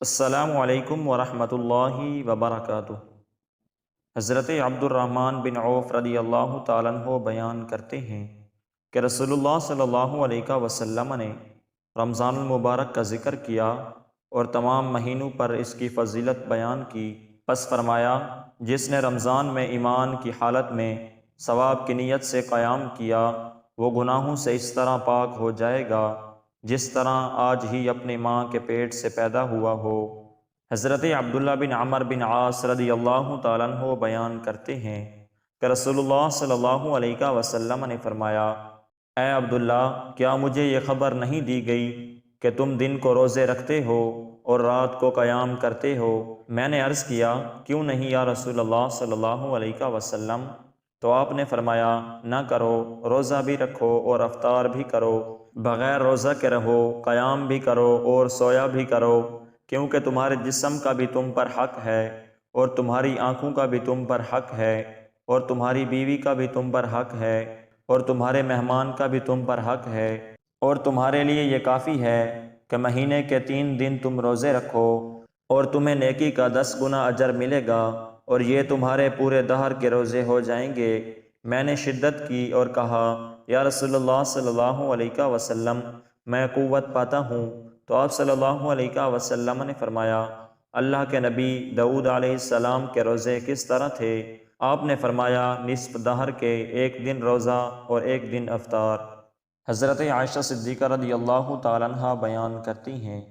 السلام علیکم ورحمۃ اللہ وبرکاتہ۔ حضرت عبد الرحمن بن عوف رضی اللہ تعالیٰ عنہ بیان کرتے ہیں کہ رسول اللہ صلی اللہ علیہ وسلم نے رمضان المبارک کا ذکر کیا اور تمام مہینوں پر اس کی فضیلت بیان کی۔ پس فرمایا، جس نے رمضان میں ایمان کی حالت میں ثواب کی نیت سے قیام کیا، وہ گناہوں سے اس طرح پاک ہو جائے گا جس طرح آج ہی اپنی ماں کے پیٹ سے پیدا ہوا ہو۔ حضرت عبداللہ بن عمر بن عاص رضی اللہ تعالیٰ عنہ بیان کرتے ہیں کہ رسول اللہ صلی اللہ علیہ وسلم نے فرمایا، اے عبداللہ، کیا مجھے یہ خبر نہیں دی گئی کہ تم دن کو روزے رکھتے ہو اور رات کو قیام کرتے ہو؟ میں نے عرض کیا، کیوں نہیں یا رسول اللہ صلی اللہ علیہ وسلم؟ تو آپ نے فرمایا، نہ کرو، روزہ بھی رکھو اور افطار بھی کرو، بغیر روزہ کے رہو، قیام بھی کرو اور سویا بھی کرو، کیونکہ تمہارے جسم کا بھی تم پر حق ہے اور تمہاری آنکھوں کا بھی تم پر حق ہے اور تمہاری بیوی کا بھی تم پر حق ہے اور تمہارے مہمان کا بھی تم پر حق ہے، اور تمہارے لیے یہ کافی ہے کہ مہینے کے 3 دن تم روزے رکھو اور تمہیں نیکی کا 10 گنا اجر ملے گا، اور یہ تمہارے پورے دہر کے روزے ہو جائیں گے۔ میں نے شدت کی اور کہا، یا رسول اللہ صلی اللہ علیہ وسلم، میں قوت پاتا ہوں۔ تو آپ صلی اللہ علیہ وسلم نے فرمایا، اللہ کے نبی داؤد علیہ السلام کے روزے کس طرح تھے؟ آپ نے فرمایا، نصف دہر کے 1 دن روزہ اور 1 دن افطار۔ حضرت عائشہ صدیقہ رضی اللہ تعالیٰ عنہ بیان کرتی ہیں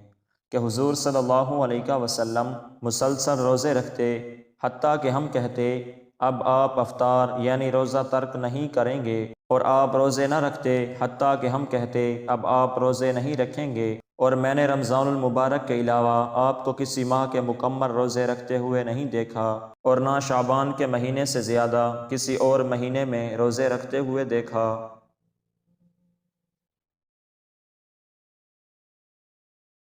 کہ حضور صلی اللہ علیہ وسلم مسلسل روزے رکھتے، حتیٰ کہ ہم کہتے، اب آپ افطار یعنی روزہ ترک نہیں کریں گے، اور آپ روزے نہ رکھتے، حتیٰ کہ ہم کہتے، اب آپ روزے نہیں رکھیں گے۔ اور میں نے رمضان المبارک کے علاوہ آپ کو کسی ماہ کے مکمل روزے رکھتے ہوئے نہیں دیکھا، اور نہ شعبان کے مہینے سے زیادہ کسی اور مہینے میں روزے رکھتے ہوئے دیکھا۔